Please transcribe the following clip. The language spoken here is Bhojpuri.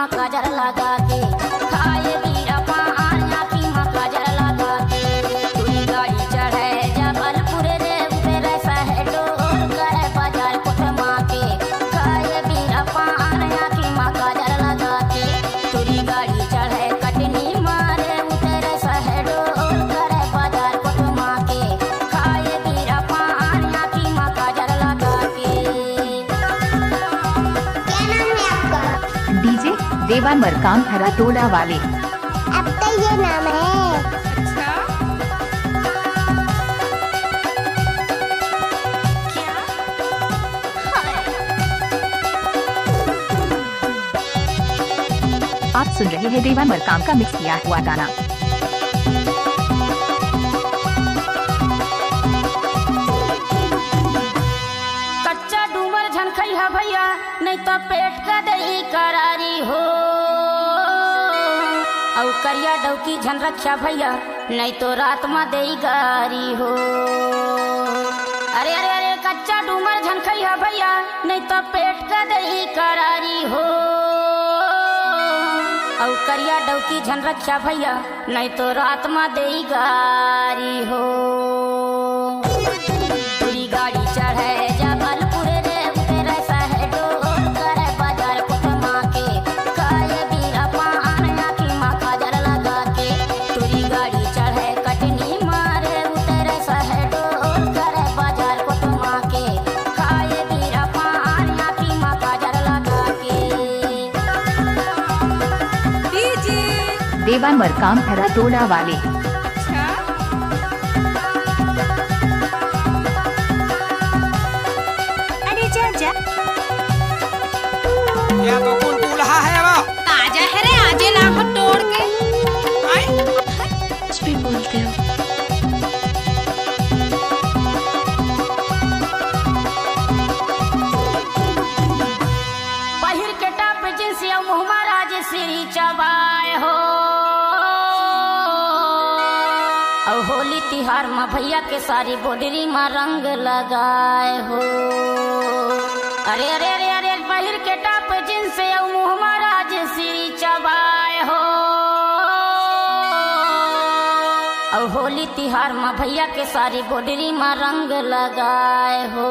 माँ काजल लगा के खाए बीरा पान आँखी माँ काजल लगा के तुरी गाड़ी चढ़े जबलपुर रे उतर सहे डोर करे बाजार कुटमा के खाए बीरा पान आँखी माँ काजल लगा के तुरी गाड़ी चढ़े कटनी मारे उतर सहे डोर करे बाजार कुटमा के खाए बीरा पान आँखी माँ काजल लगा के। डीजे देवा मरकाम हरा टोला वाले। अब तो ये नाम है। अच्छा क्या? आप सुन रहे हैं देवा मरकाम का मिक्स किया हुआ गाना। कच्चा डूमर झनखई है भैया नहीं तो पेट का दही करारी हो और करिया डौकी झन रक्षा भैया नहीं तो रात में दही गारी हो। अरे अरे अरे कच्चा डूमर झनखई है भैया नहीं तो पेट का दही करारी हो और करिया डौकी झन रक्षा भैया नहीं तो रात में दही गारी हो। तुरी गाड़ी चढ़े जबलपुर रे उतर सहे डोर करे बाजार कुटमा के खाए बीरा पान आँखी माँ काजल लगा के तुरी गाड़ी चढ़े कटनी मारे उतर सहे डोर करे बाजार कुटमा के खाए बीरा पान आँखी माँ काजल लगा के। डीजे देवा मरकाम हरा टोला वाले। अच्छा अरे जा जा क्या तो कौन दूल्हा है वो? ताजा है रे आजे लाख तोड़ के आई? कुछ भी बोलते हो। पहिर के टप जींस या मुहमा राज श्री चबाए हो और होली तिहार में भैया के सारी बॉर्डरी में रंग लगाए हो। अरे अरे अरे अरे पहिर के टप जींस या मुहमा राज श्री चबाए हो और होली तिहार में भैया के सारी बॉर्डरी में रंग लगाए हो।